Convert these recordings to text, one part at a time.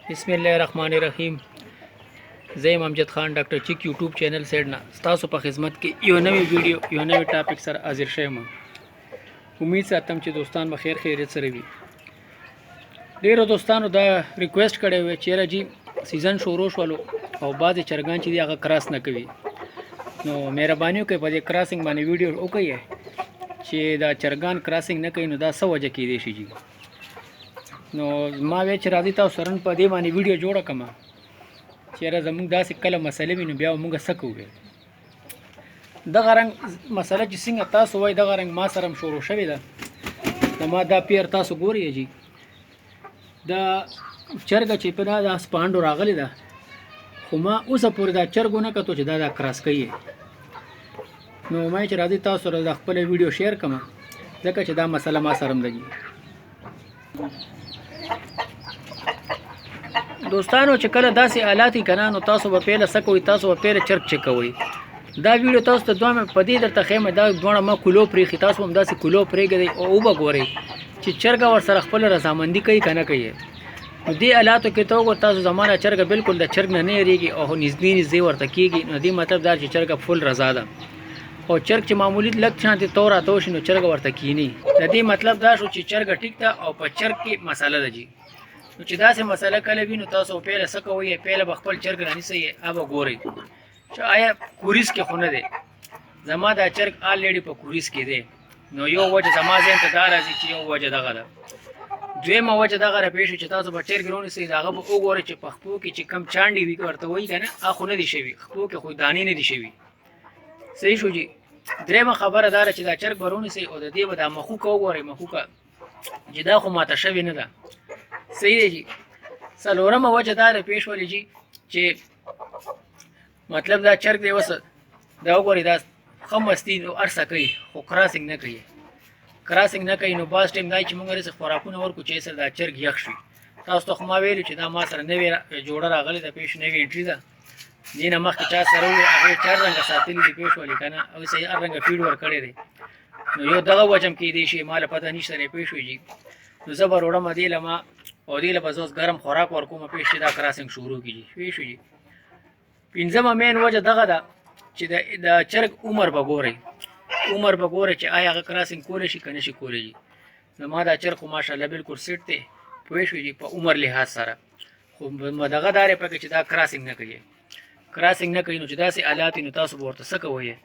بسم الله الرحمن الرحیم. زه امجد خان ډاکټر چیک یوټیوب چینل سره نه تاسو په خدمت کې یو نوې ویډیو یو نوې ټاپک سره حاضر شوم. امید ساتم چې دوستان به خیر خیریت سره وي. ډیرو دوستانو دا ریکویسټ کړی و چې راځي سیزن شروع شولو او بعض چرګان چې دی هغه کراس نه کوي، نو مهرباني وکړئ په دې کراسینګ باندې ویډیو وکړئ چې دا چرګان کراسینګ نه کوي نو دا څه وجه کېدی شي جی. نو ما وی چې راځي تاسو سره په دې باندې ویډیو جوړه کړم چې را زموږ داسې کله مسلې وي نو بیا موږ څه کوو. دغه رنګ مسله چې څنګه تاسو وایي دغه رنګ ما سره هم شروع شوې ده. نو ما دا پیر تاسو ګورئ جی، دا چرګه چې په دا سپانډو راغلی ده، خو ما اوسه پورې دا چرګ ونه کتو چې دا کراس کوي. نو ما چې راځي تاسو سره د خپل ویډیو شیر کړم ځکه چې دا مسله ما سره هم ده. دوستانو چې کله داسې آلات کنه نو تاسو به پیله سکوي، تاسو به پیله چرګ چکوي. دا ویډیو تاسو ته دوه په دې درته خیمه دا دوه ما کولو پرې تاسو هم داسې کولو پرېږدئ او وګورئ چې چرګ ور سره خپل رضامندي کوي کنه کوي. نو دې آلاتو کې ته وګورئ تاسو زمانه چرګ بالکل د چرګ نه نه یریږي او نږدې نږدې ورته کېږي. نو دې مطلب دا چې چرګ فل رضا ده. او چرګ چې معمولی لږ شانتي تور راته شي نو چرګ ورته کینی. د دې مطلب دا شو چې چرګ ټیک ده او په چرګ کې مساله ده جی. نو چې داسې مسله کله وي نو تاسو پیله څه کوئ، پیله به خپل چرګ رانیسئ او ګورئ چې آیا کوریس کې خو نه دی. زما دا چرګ آلریډي په کوریس کې دی. نو یو وجه زما ذهن ته دا راځي چې یو وجه دغه ده. دویمه وجه دغه راپېښ شي چې تاسو به چرګ رانیسئ د هغه به وګورئ چې په خپو کې چې کم چانډې وي ورته وایي که نه هغه خو نه دي شوي، خپو کې خو دانې نه دي شوي. صحیح شو جي. درېیمه خبره دا ده چې دا چرګ به رانیسئ او د دې به دا مخوکه وګورئ، مخوکه چې دا خو ماته شوې نه ده. صحیح دی جی. څلورمه وجه دا راپېښ شولې جي چې مطلب دا چرګ دی اوس دا وګورئ دا ښه مستي او هر څه کوي خو کراسینګ نه کوي. کراسینګ نه کوي نو بعض ټایم دا چې موږ داسې خوراکونه ورکړو چې سره دا چرګ یخ شي. تاسو ته خو ما ویلي چې دا ما سره نوې جوړه راغلې ده، پېښ نوې انټري ده. دې نه مخکې چا سره وي هغې چار رنګه ساتلي دي پېښ ولې که نه او صحیح هر رنګه فیډ ورکړی دی. نو یو دغه وجه هم کېدی شي ما له پته نشته دی پېښ وي جي. نو زه به روړم دې له ما او دې له به زه اوس ګرم خوراک ورکوم پېښ چې دا کراسینګ شروع کړي پېښ شو جي. پنځمه مین وجه دغه ده چې د چرګ عمر به ګورئ، عمر به ګورئ چې آیا هغه کراسینګ کولی شي که نه شي کولی جي. زما دا چرګ خو ماشاءالله بالکل سیټ دی پوه شوې جي په عمر لحاظ سره. خو دغه دا دی پکې چې دا کراسینګ نه کوي. کراسینګ نه کوي نو چې داسې آلات نو تاسو به ورته څه کوئ،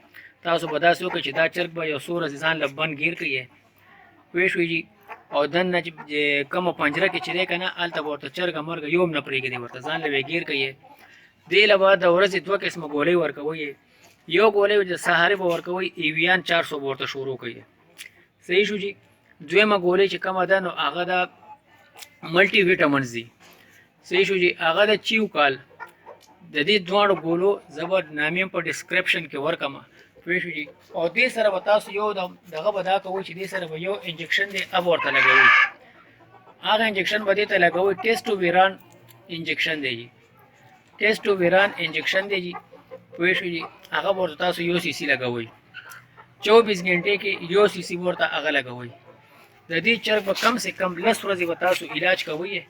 تاسو به داسې وکړئ چې دا چرګ به یو څو ورځې ځان له بند ګیر کوي پوه شوې جي. او دننه چې کومه پنجره کې چې دی که نه هلته به ورته چرګه مرګه یو هم نه پرېږدي، ورته ځان له ویګیر کوي. دې له به د ورځې دوه قسمه ګولۍ ورکوئ. یو ګولۍ د سهارې به ورکوئ ایویان 400 به ورته شروع کوي. صحیح شو جي. دویمه ګولۍ چې کومه ده نو هغه د ملټي ویټامنز دي. صحیح شو جي. هغه د چیو کال د دې دواړو ګولو زه به نامې په ډسکرپشن کې ورکړم پوه شو جي. او دې سره به تاسو یو دغه به دا کوئ چې دې سره به یو انجکشن دی اب ورته لګوئ. هغه انجکشن به دې ته لګوئ ټیسټوویران انجکشن دی جي. ټیسټوویران انجکشن دی جي پوه شو جي. هغه به ورته تاسو یو سی سی لګوئ 24 غنټې کې یو سی سی ورته هغه لګوئ. د دې چرګ به کم سے کم 10 ورځې به تاسو علاج کوئ.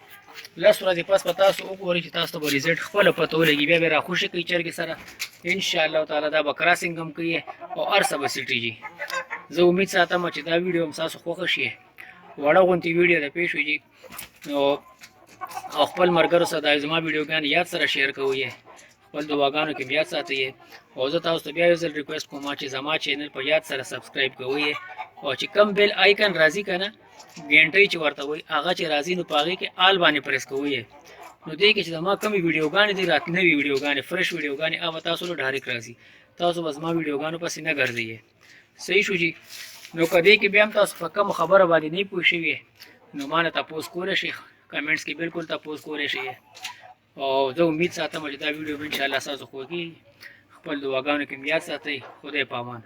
10 ورځې پس به تاسو وګورئ چې تاسو ته به ریزلټ خپله پته ولګي. بیا به راخوشي کوي چرګې سره انشاءالله تعالی دا به کراسینګ هم کوي او هر څه به سیټېږي. زه امید ساتم چې دا ویډیو هم ستاسو خوښه شي. وړه غوندې ویډیو ده پېښ وي جي. او خپل ملګرو سره دا زما ویډیوګانې یاد سره شیر کوئ، خپل دعاګانو کې یاد ساتئ. او زه تاسو ته بیا یو ځل ریکویسټ کوم چې زما چینل په یاد سره سبسکرایب کوئ او چې کم بیل آیکن راځي که نه ګنټۍ چې ورته وایي هغه چې راځي نو په هغې کې آل باندې پریس کوئ. نو دې کې چې زما کمې ویډیوګانې دي رات نوې ویډیوګانې فرش ویډیوګانې هغه تاسو له ډایرکټ راځي، تاسو به زما ویډیوګانو پسې نه ګرځئ. صحیح شو جي. نو که دې کې بیا هم تاسو په کومه خبره باندې نه پوه شوي نو ما نه تپوس کولی شئ، کمنټس کې بالکل تپوس کولی شئ. او زه امید ساتم چې دا ویډیو به انشاءالله ستاسو خوښ کېږي. خپل دعاګانو کې یاد ساتئ. خدای پامان.